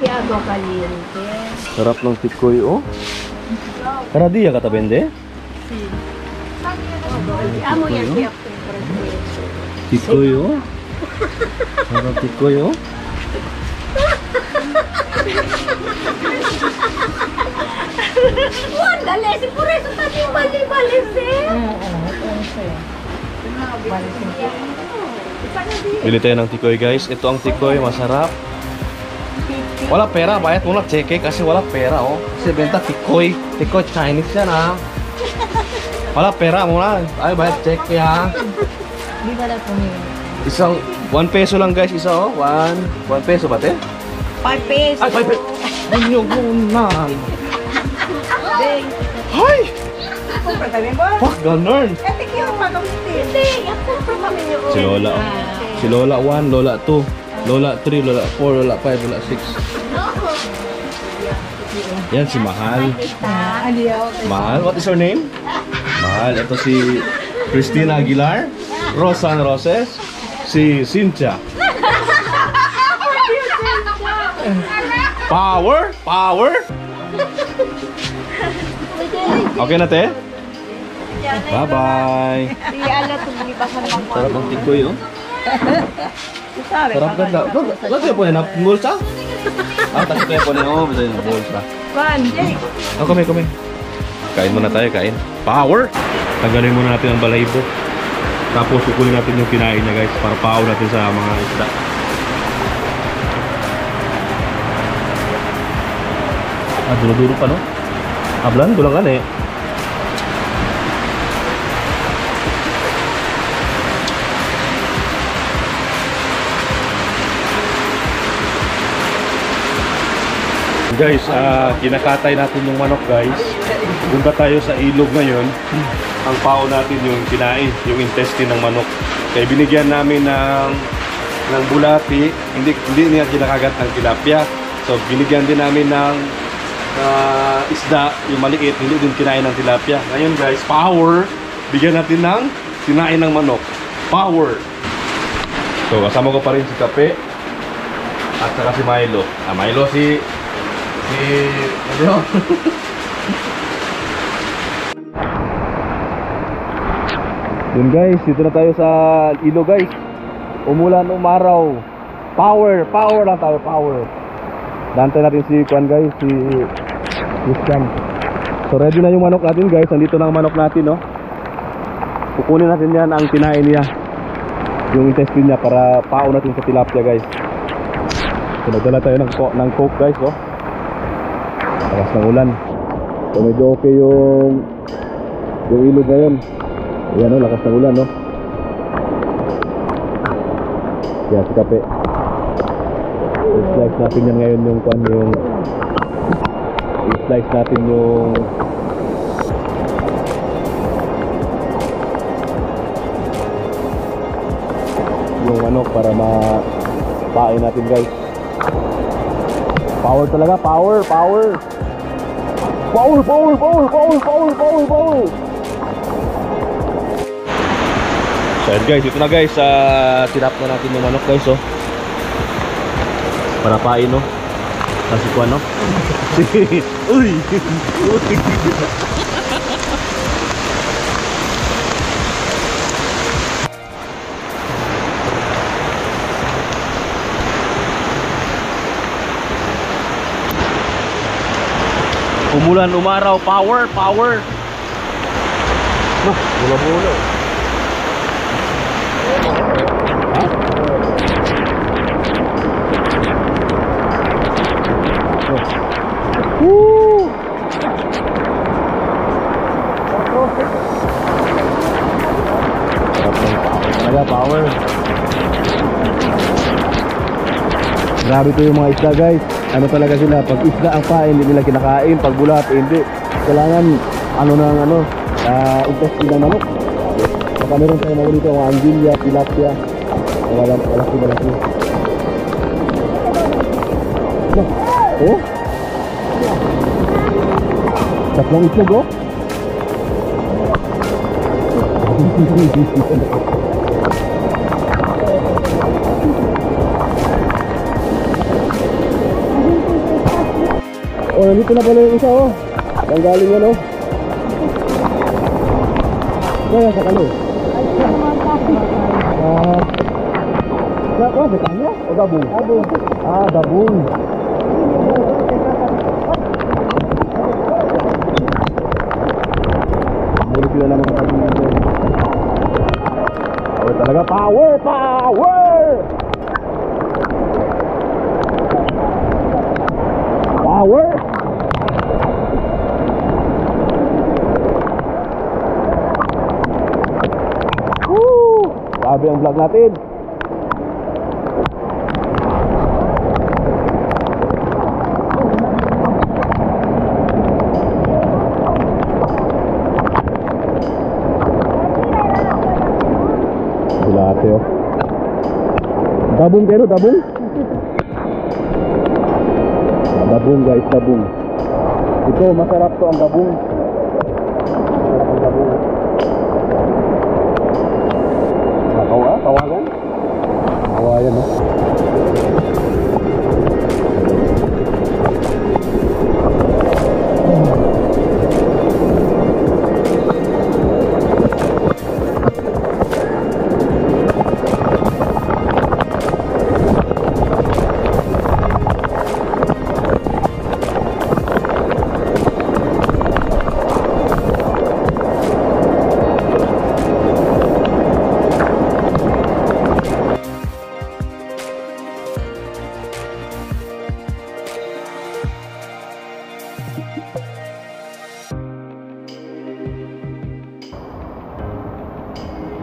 Agua caliente. Sarap ng tikoy, oh. Karadiya ka tabende? Sí. Amo yan kaya Tikoy, oh. Sarap tikoy, oh. Dale, si por eso también bali-bali, Bili tayo ng tikoy, guys. Ito ang tikoy, masarap. Wala pera, bayad muna cheque kasi wala pera, oh. Kasi benta tikoy. Tikoy Chinese yan, ha. Wala pera muna. Ay, bayad cheque, ha. Di ba na pumili? Isang 1 peso lang, guys, isa, oh. 1 peso ba, te? 5 pesos. Ay, 5 peso. Ayun na. Hay! Compra kami ba? Fuck, ganun. Ate, kaya magamitin. Hindi, compra kami niyo. Si Lola, oh. Si Lola 1, Lola 2, Lola 3, Lola 4, Lola 5, Lola 6. Yan si Mahal. Mahal, what is her name? Mahal, ito si Christina Aguilar, Rosan Roses, si Cynthia. Power! Power! Okay na, te? Bye-bye! Sarap ang tikoy, oh. Sarap ganda. Lagi po na bulsa? Ah, tapos tayo po na, oh, bisa yung bulsa. Oh, kami. Kain muna tayo, kain. Power! Tanggalin muna natin ang balahibo. Tapos kukunin natin yung kinain niya, guys, para pao natin sa mga isda. Ah, duro-duro pa, no? Hablan, dulang kan, eh. Guys, kinakatay natin yung manok, guys. Punta tayo sa ilog ngayon. Ang pao natin yung kinain, yung intestine ng manok. Kaya binigyan namin ng bulati. Hindi niya kinakagat ng tilapia. So binigyan din namin ng isda, yung maliit, hindi din kinain ng tilapia. Ngayon, guys, power. Bigyan natin ng kinain ng manok. Power. So kasama ko pa rin si Kape at saka si Milo. Milo ano? Yun, guys, dito na tayo sa ilog, guys. Umulan, umaraw. Power lang tayo, power. Dantay natin si Kwan, guys, si Christian. So ready na yung manok natin, guys. Nandito na ang manok natin, no. Kukunin natin yan ang kinain niya, yung intestine niya, para pao natin sa tilapia, guys. So nagdala tayo ng coke, guys, oh. Lakas ng ulan. So medyo okay yung ilog ngayon. Ayan, oh, lakas ng ulan, no. Kaya si Kape, i-slice natin yan ngayon yung i-slice natin yung manok para mapain natin, guys. Power talaga, power. So guys, ito na, guys, tinap na natin yung manok, guys, oh. Para pain, no. Kasi ko, ano. Uy. Umulan, umaraw, power. Bola-bola. Woo! Talaga, power. Grabe to yung mga isda, guys. Ano talaga sila, pag isda ang pain, hindi nila kinakain. Pag bulat, hindi. Kailangan, intestine ng manok. Saka meron tayo mga dito, mga anguilla, tilapia. Malaki. Oh? Tatlong itlog, oh? Oh, nandito na pala yung isa, oh. Ang galing yan, oh. Kaya sa kalo. Apa betanya? Oh, gabung. Gabung. Ah, gabung. Mulut juga nama gabung itu. Power talaga, power, power. Power. Grabe ang vlog natin. Dilate, oh. Dabong kayo, dabong? Dabong guys, dabong. Ito, masarap to ang dabong. Masarap ang dabong. Tawagan? Tawagan, no?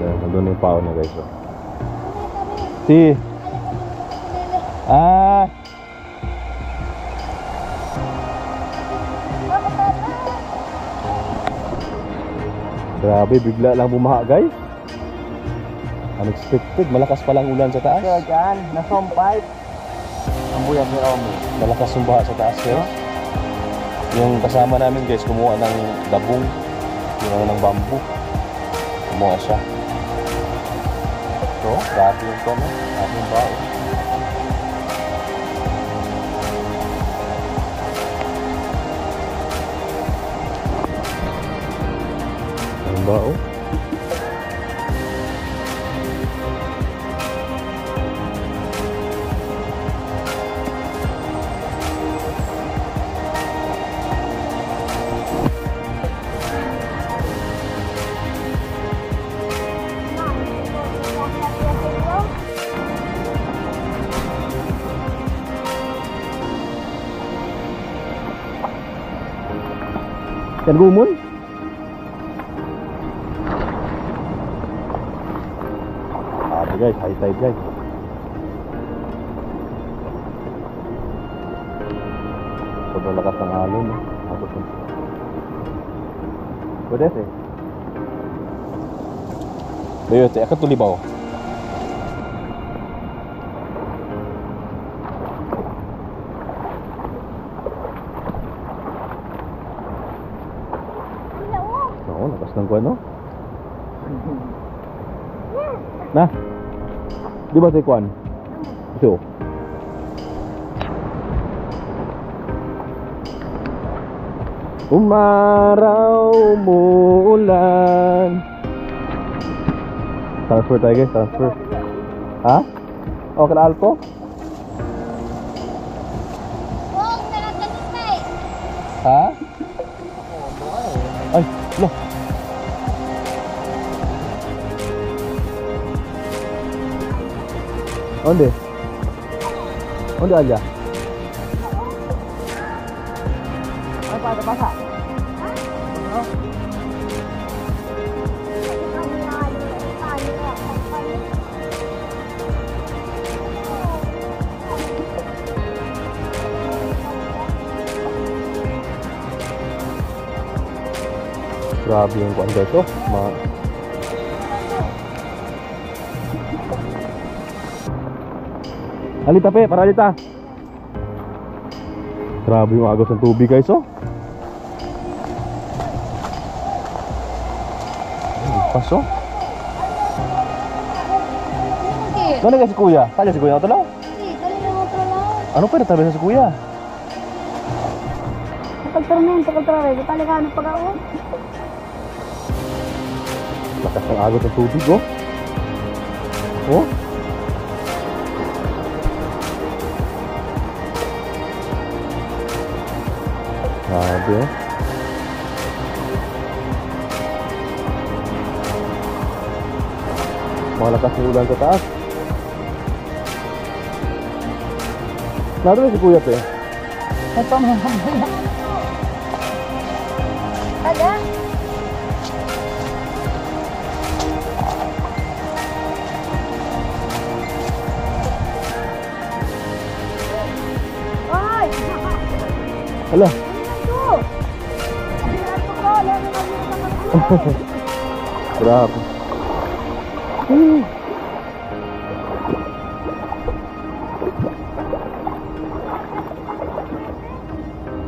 Nandun yung pao na guys, oh. Si grabe, bigla lang bumaha guys. Unexpected, malakas palang ulan sa taas. So, dyan, nasompay. Ang buyag ni Omi. Malakas yung baha sa taas guys. Yung kasama namin guys, kumuha ng dabong, yung ng bamboo. Kumuha siya. So, grabe yung tono, grabe yung bao. Ang bao. Kan gumun? Guys, high tide guys. Sobrang lakas ng alon, no? Ako po. Pwede eh. Bayo, akan tulibaw. Oo, lakas ng kuwan, no? Nah, di ba si kuwan? Ito. Umaraw, umuulan. Transfer tayo guys, transfer. Ha? O, kala Alpo? Ha? Ay, lo. Onde? Onde aja? Apa ada pasak? Grabe yung kuwan guys, oh. Alita pe, para alita. Grabe yung agos ng tubig guys, oh. Paso. Mana guys si kuya? Kaya si kuya natulaw? Hindi, dali na mo lang. Ano pa natabi sa si kuya? pagtormento kontra rin. Tali ka ng pag-aon. Lakas ng agos ng tubig, oh. Oh. Grabe, oh. Malakas ng ulan sa taas. Naroon si Kuya, pe. Ito mga pambuya. Taga? Ay! Hala. Ito! Ito ko! Lalo na dito sa Grabe.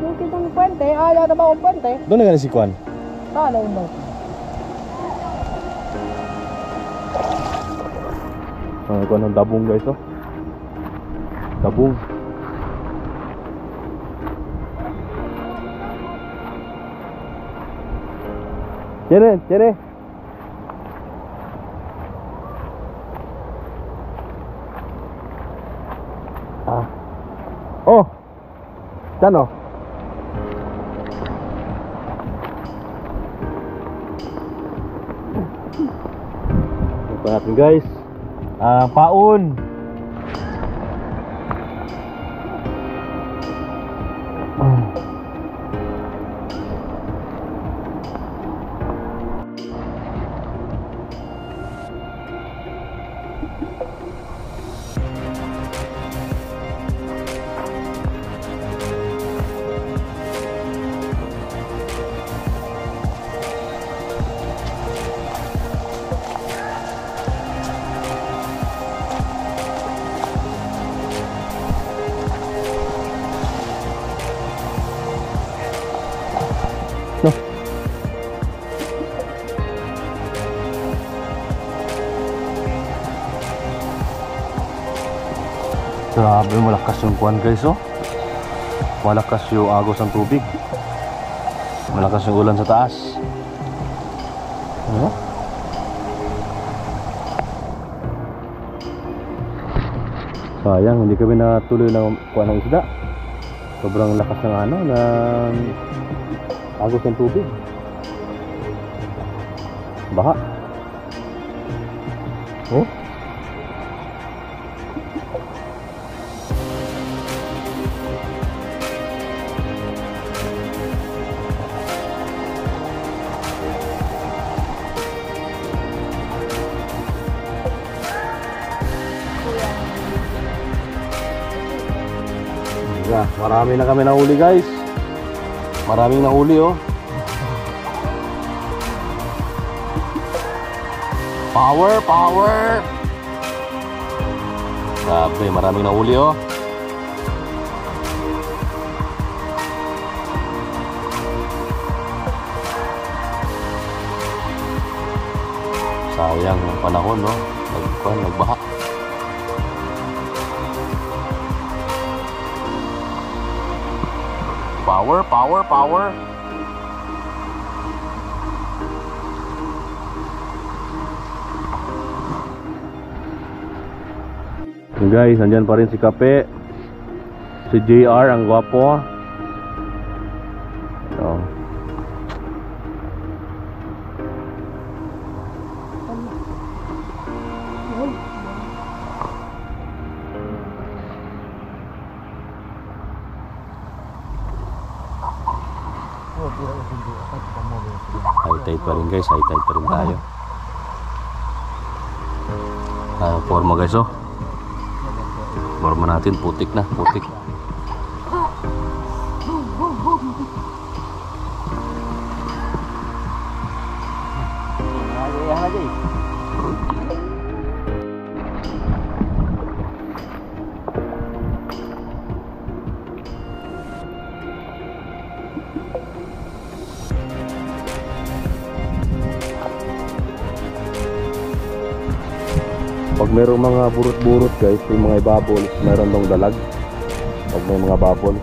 Yung kitang puwente, yata ba akong puwente? Doon na gani si Kwan. Tala yung ba? Ito ng dabong, guys, oh. Dabong. Jere, Jere. Ah. Oh. Diyan, oh. Ito natin, guys. Paun. No. Grabe, malakas yung kuwan, guys, oh. Malakas yung agos ng tubig. Malakas yung ulan sa taas. Ano? Sayang, hindi kami natuloy na kuha ng isda. Sobrang lakas ng ano, ng agos ng tubig. Baha. Oh. Yeah, marami na kami nahuli, guys. Maraming nahuli, oh. Power, power. Grabe, maraming nahuli, oh. Sayang ang panahon, no? Nagbaha. Power, power, power. Guys, andyan pa rin si Kape. Si JR, ang gwapo. Oh. High tide pa rin, guys, high tide pa rin tayo. Forma, guys, oh. Forma natin, putik na, putik. Pag mayroong mga burot-burot, guys, yung mga ibabol, mayroon dong dalag. Pag may mga babol.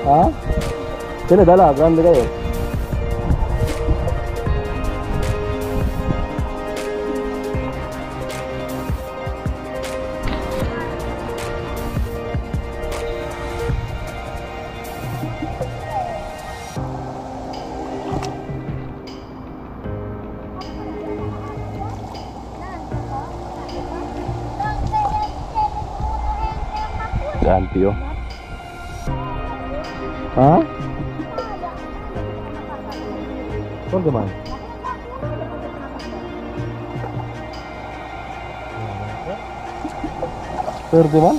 Ha? Sino dala? Grande kayo. Ganti oh. Ha? Saan ka man? Pwede man?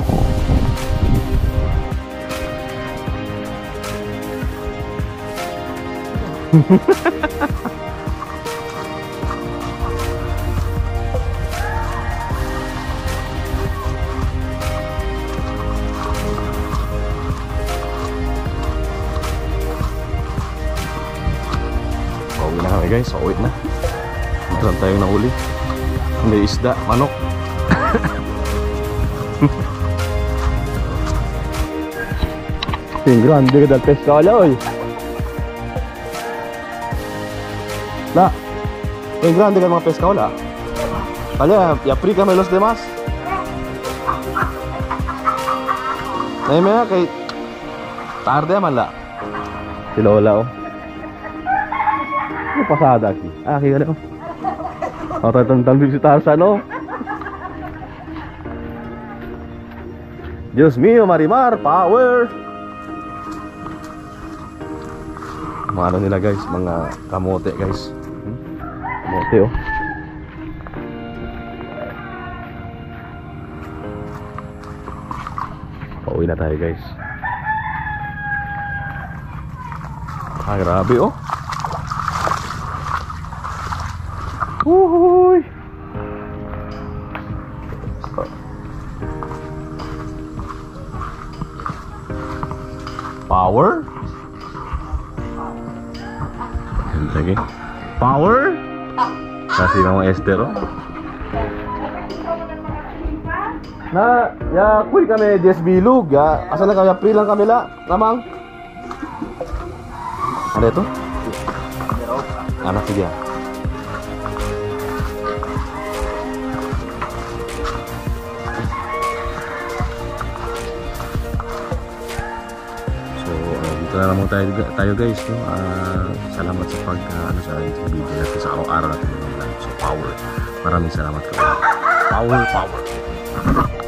Pauwi na kami guys, pauwi na. Meron tayong nahuli. May isda, manok. Yung grande ka dal pesca wala oy. La. Yung grande ka mga pesca wala. Kaya, yapri kami los demás. Naime kay tarde man la. Si Lola oh. Ano pasada aki? Aki ka na oh. Matatantang si Tarzan oh. Diyos mio, Marimar, power! Mga ano nila guys, mga kamote guys. Kamote oh. Pauwi na tayo guys. Ah, grabe oh. Uhuy! Power? Lagi. Power? Kasi mga Esther oh. Na, ya kuy kami 10 bilog ya. Asa na kami free lang kami la, namang. Ano ito? Anak sige. Dito na lang tayo guys no? Salamat sa pag ano sa video natin sa araw-araw natin. So power, maraming salamat kayo. Power